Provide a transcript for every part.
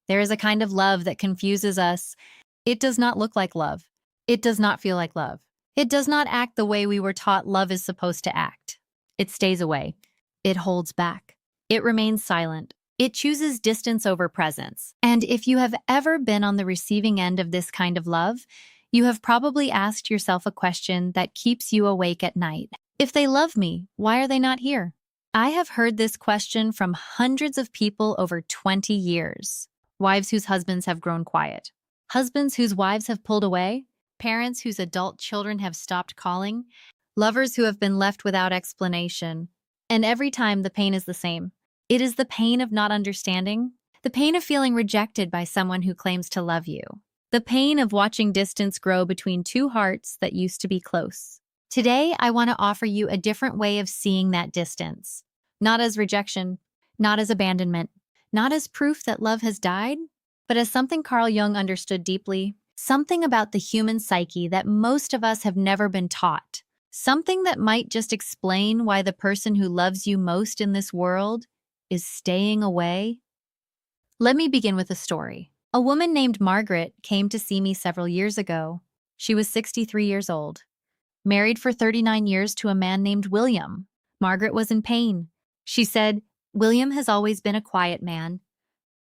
There is a kind of love that confuses us. It does not look like love. It does not feel like love. It does not act the way we were taught love is supposed to act. It stays away. It holds back. It remains silent. It chooses distance over presence. And if you have ever been on the receiving end of this kind of love, you have probably asked yourself a question that keeps you awake at night. If they love me, why are they not here? I have heard this question from hundreds of people over 20 years. Wives whose husbands have grown quiet. Husbands whose wives have pulled away. Parents whose adult children have stopped calling. Lovers who have been left without explanation. And every time the pain is the same. It is the pain of not understanding. The pain of feeling rejected by someone who claims to love you. The pain of watching distance grow between two hearts that used to be close. Today, I want to offer you a different way of seeing that distance. Not as rejection, not as abandonment, not as proof that love has died, but as something Carl Jung understood deeply, something about the human psyche that most of us have never been taught, something that might just explain why the person who loves you most in this world is staying away. Let me begin with a story. A woman named Margaret came to see me several years ago. She was 63 years old, married for 39 years to a man named William. Margaret was in pain. She said, "William has always been a quiet man,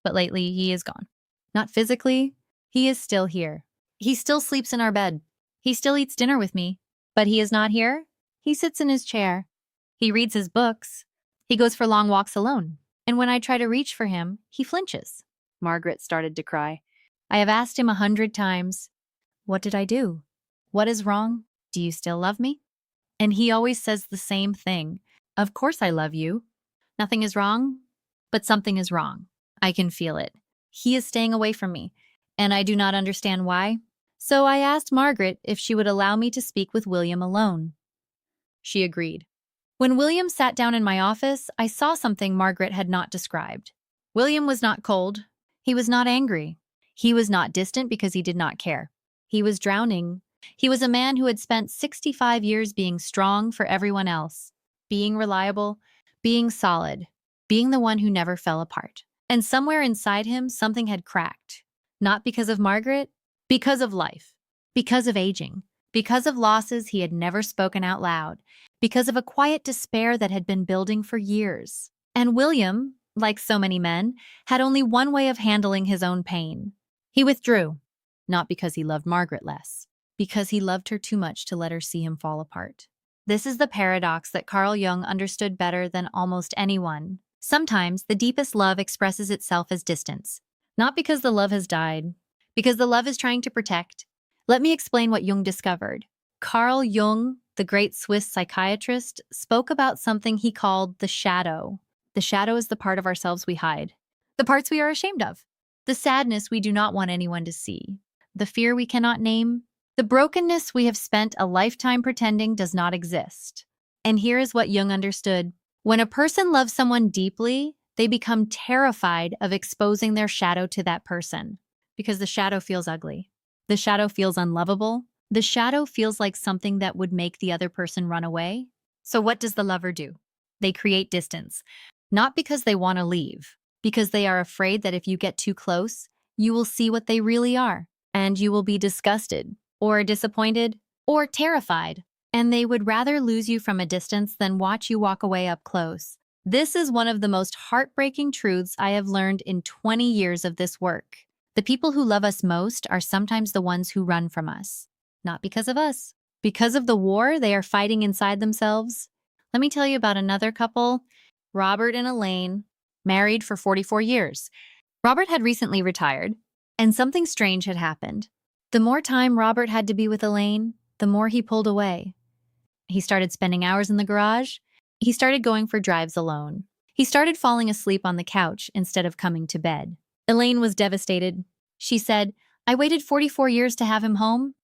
but lately he is gone. Not physically, he is still here. He still sleeps in our bed. He still eats dinner with me, but he is not here. He sits in his chair. He reads his books. He goes for long walks alone. And when I try to reach for him, he flinches." Margaret started to cry. I have asked him 100 times, "What did I do? What is wrong? Do you still love me?" And he always says the same thing. "Of course I love you. Nothing is wrong, but something is wrong. I can feel it. He is staying away from me, and I do not understand why." So I asked Margaret if she would allow me to speak with William alone. She agreed. When William sat down in my office, I saw something Margaret had not described. William was not cold. He was not angry. He was not distant because he did not care. He was drowning. He was a man who had spent 65 years being strong for everyone else, being reliable, being solid, being the one who never fell apart. And somewhere inside him, something had cracked. Not because of Margaret, because of life, because of aging, because of losses he had never spoken out loud, because of a quiet despair that had been building for years. And William, like so many men, had only one way of handling his own pain. He withdrew, not because he loved Margaret less, because he loved her too much to let her see him fall apart. This is the paradox that Carl Jung understood better than almost anyone. Sometimes the deepest love expresses itself as distance, not because the love has died, because the love is trying to protect. Let me explain what Jung discovered. Carl Jung, the great Swiss psychiatrist, spoke about something he called the shadow. The shadow is the part of ourselves we hide, the parts we are ashamed of, the sadness we do not want anyone to see, the fear we cannot name, the brokenness we have spent a lifetime pretending does not exist. And here is what Jung understood. When a person loves someone deeply, they become terrified of exposing their shadow to that person, because the shadow feels ugly. The shadow feels unlovable. The shadow feels like something that would make the other person run away. So what does the lover do? They create distance, not because they want to leave, because they are afraid that if you get too close, you will see what they really are, and you will be disgusted, or disappointed, or terrified, and they would rather lose you from a distance than watch you walk away up close. This is one of the most heartbreaking truths I have learned in 20 years of this work. The people who love us most are sometimes the ones who run from us. Not because of us, because of the war they are fighting inside themselves. Let me tell you about another couple, Robert and Elaine, married for 44 years. Robert had recently retired, and something strange had happened. The more time Robert had to be with Elaine, the more he pulled away. He started spending hours in the garage. He started going for drives alone. He started falling asleep on the couch instead of coming to bed. Elaine was devastated. She said, "I waited 44 years to have him home,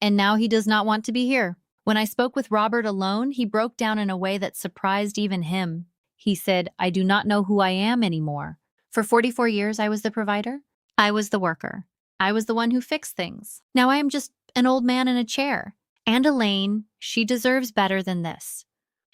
and now he does not want to be here." When I spoke with Robert alone, he broke down in a way that surprised even him. He said, "I do not know who I am anymore. For 44 years, I was the provider. I was the worker. I was the one who fixed things. Now I am just an old man in a chair." And Elaine, she deserves better than this.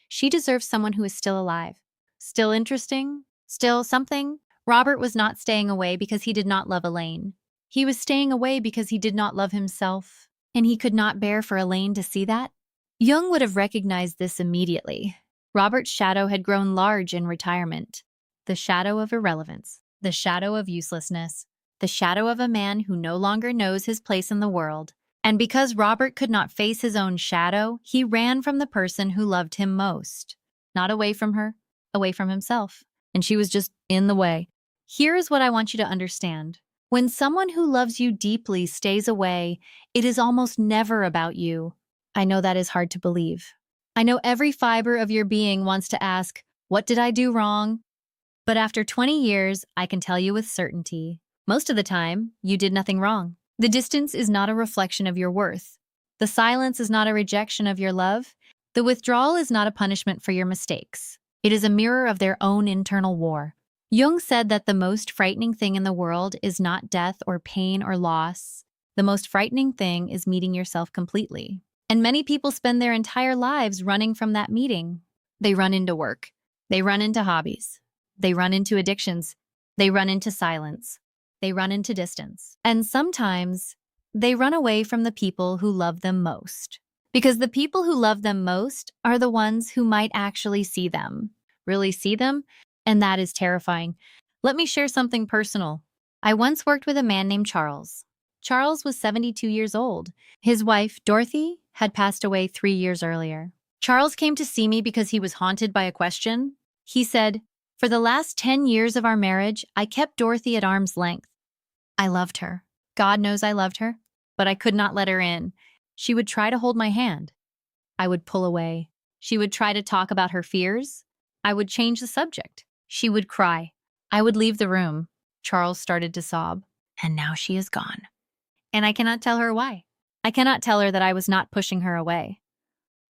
She deserves someone who is still alive, still interesting, still something. Robert was not staying away because he did not love Elaine. He was staying away because he did not love himself, and he could not bear for Elaine to see that. Jung would have recognized this immediately. Robert's shadow had grown large in retirement. The shadow of irrelevance, the shadow of uselessness, the shadow of a man who no longer knows his place in the world. And because Robert could not face his own shadow, he ran from the person who loved him most. Not away from her, away from himself. And she was just in the way. Here is what I want you to understand. When someone who loves you deeply stays away, it is almost never about you. I know that is hard to believe. I know every fiber of your being wants to ask, what did I do wrong? But after 20 years, I can tell you with certainty, most of the time, you did nothing wrong. The distance is not a reflection of your worth. The silence is not a rejection of your love. The withdrawal is not a punishment for your mistakes. It is a mirror of their own internal war. Jung said that the most frightening thing in the world is not death or pain or loss. The most frightening thing is meeting yourself completely. And many people spend their entire lives running from that meeting. They run into work. They run into hobbies. They run into addictions. They run into silence. They run into distance. And sometimes they run away from the people who love them most. Because the people who love them most are the ones who might actually see them, really see them, and that is terrifying. Let me share something personal. I once worked with a man named Charles. Charles was 72 years old. His wife, Dorothy, had passed away 3 years earlier. Charles came to see me because he was haunted by a question. He said, "For the last 10 years of our marriage, I kept Dorothy at arm's length. I loved her. God knows I loved her, but I could not let her in. She would try to hold my hand. I would pull away. She would try to talk about her fears. I would change the subject. She would cry. I would leave the room." Charles started to sob. "And now she is gone. And I cannot tell her why. I cannot tell her that I was not pushing her away.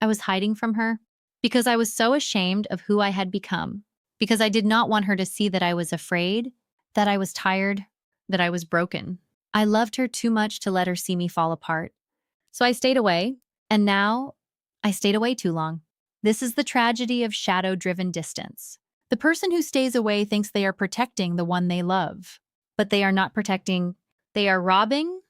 I was hiding from her because I was so ashamed of who I had become, because I did not want her to see that I was afraid, that I was tired, that I was broken. I loved her too much to let her see me fall apart. So I stayed away, and now I stayed away too long." This is the tragedy of shadow-driven distance. The person who stays away thinks they are protecting the one they love, but they are not protecting. They are robbing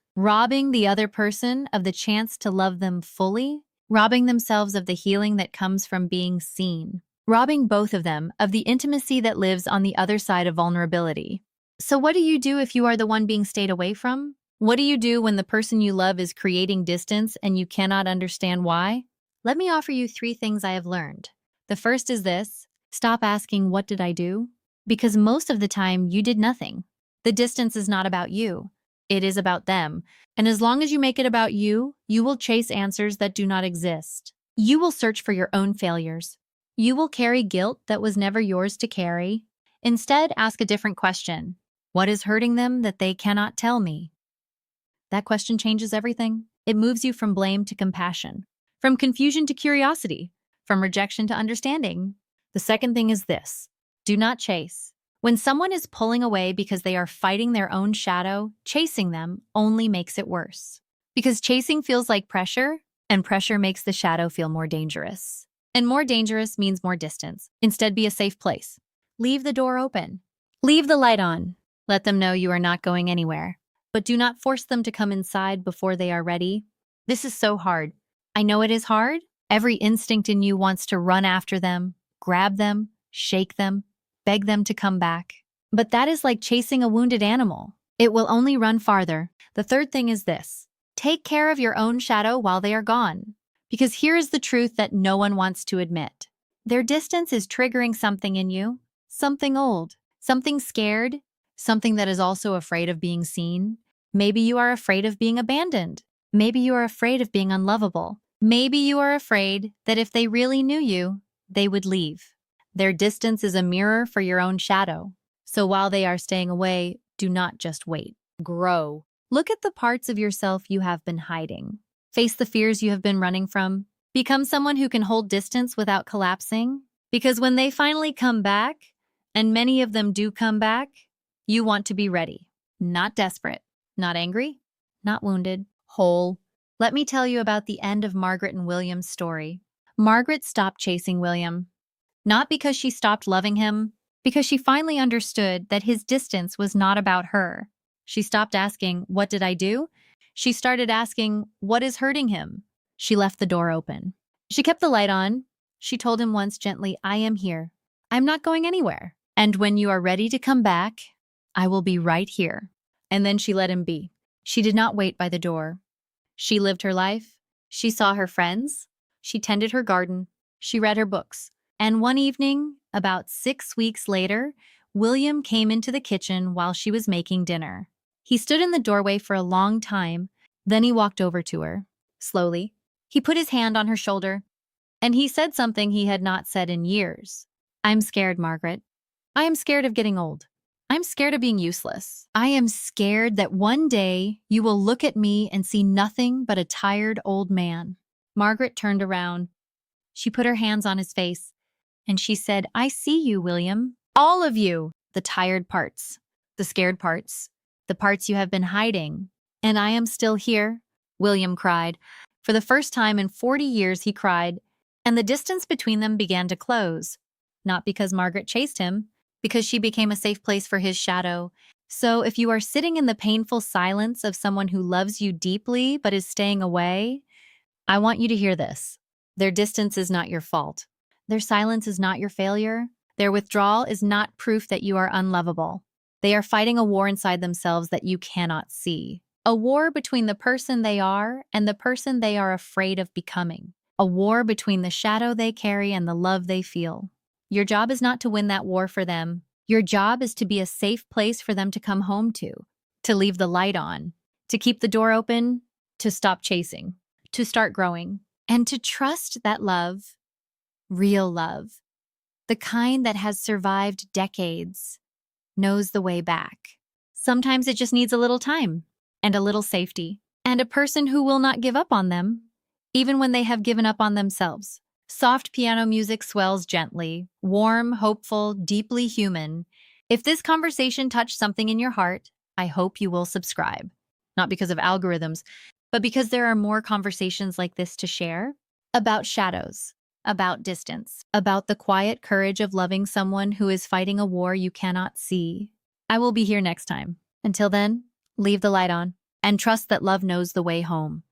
the other person of the chance to love them fully, robbing themselves of the healing that comes from being seen, robbing both of them of the intimacy that lives on the other side of vulnerability. So what do you do if you are the one being stayed away from? What do you do when the person you love is creating distance and you cannot understand why? Let me offer you 3 things I have learned. The first is this: stop asking, "What did I do?" Because most of the time, you did nothing. The distance is not about you. It is about them. And as long as you make it about you, you will chase answers that do not exist. You will search for your own failures. You will carry guilt that was never yours to carry. Instead, ask a different question. What is hurting them that they cannot tell me? That question changes everything. It moves you from blame to compassion, from confusion to curiosity, from rejection to understanding. The second thing is this: do not chase. When someone is pulling away because they are fighting their own shadow, chasing them only makes it worse. Because chasing feels like pressure, and pressure makes the shadow feel more dangerous. And more dangerous means more distance. Instead, be a safe place. Leave the door open. Leave the light on. Let them know you are not going anywhere. But do not force them to come inside before they are ready. This is so hard. I know it is hard. Every instinct in you wants to run after them, grab them, shake them, beg them to come back. But that is like chasing a wounded animal. It will only run farther. The third thing is this: take care of your own shadow while they are gone. Because here is the truth that no one wants to admit. Their distance is triggering something in you, something old, something scared, something that is also afraid of being seen. Maybe you are afraid of being abandoned. Maybe you are afraid of being unlovable. Maybe you are afraid that if they really knew you, they would leave. Their distance is a mirror for your own shadow. So while they are staying away, do not just wait. Grow. Look at the parts of yourself you have been hiding. Face the fears you have been running from. Become someone who can hold distance without collapsing. Because when they finally come back, and many of them do come back, you want to be ready. Not desperate. Not angry. Not wounded. Whole. Let me tell you about the end of Margaret and William's story. Margaret stopped chasing William. Not because she stopped loving him, because she finally understood that his distance was not about her. She stopped asking, "What did I do?" She started asking, "What is hurting him?" She left the door open. She kept the light on. She told him once gently, "I am here. I'm not going anywhere. And when you are ready to come back, I will be right here." And then she let him be. She did not wait by the door. She lived her life. She saw her friends. She tended her garden. She read her books. And one evening, about 6 weeks later, William came into the kitchen while she was making dinner. He stood in the doorway for a long time. Then he walked over to her. Slowly, he put his hand on her shoulder, and he said something he had not said in years. "I'm scared, Margaret. I am scared of getting old. I'm scared of being useless. I am scared that one day you will look at me and see nothing but a tired old man." Margaret turned around. She put her hands on his face, and she said, "I see you, William. All of you. The tired parts, the scared parts, the parts you have been hiding. And I am still here." William cried. For the first time in 40 years, he cried, and the distance between them began to close. Not because Margaret chased him, because she became a safe place for his shadow. So if you are sitting in the painful silence of someone who loves you deeply but is staying away, I want you to hear this. Their distance is not your fault. Their silence is not your failure. Their withdrawal is not proof that you are unlovable. They are fighting a war inside themselves that you cannot see. A war between the person they are and the person they are afraid of becoming. A war between the shadow they carry and the love they feel. Your job is not to win that war for them. Your job is to be a safe place for them to come home to leave the light on, to keep the door open, to stop chasing, to start growing, and to trust that love, real love, the kind that has survived decades, knows the way back. Sometimes it just needs a little time and a little safety and a person who will not give up on them, even when they have given up on themselves. Soft piano music swells gently, warm, hopeful, deeply human. If this conversation touched something in your heart, I hope you will subscribe. Not because of algorithms, but because there are more conversations like this to share. About shadows, about distance, about the quiet courage of loving someone who is fighting a war you cannot see. I will be here next time. Until then, leave the light on and trust that love knows the way home.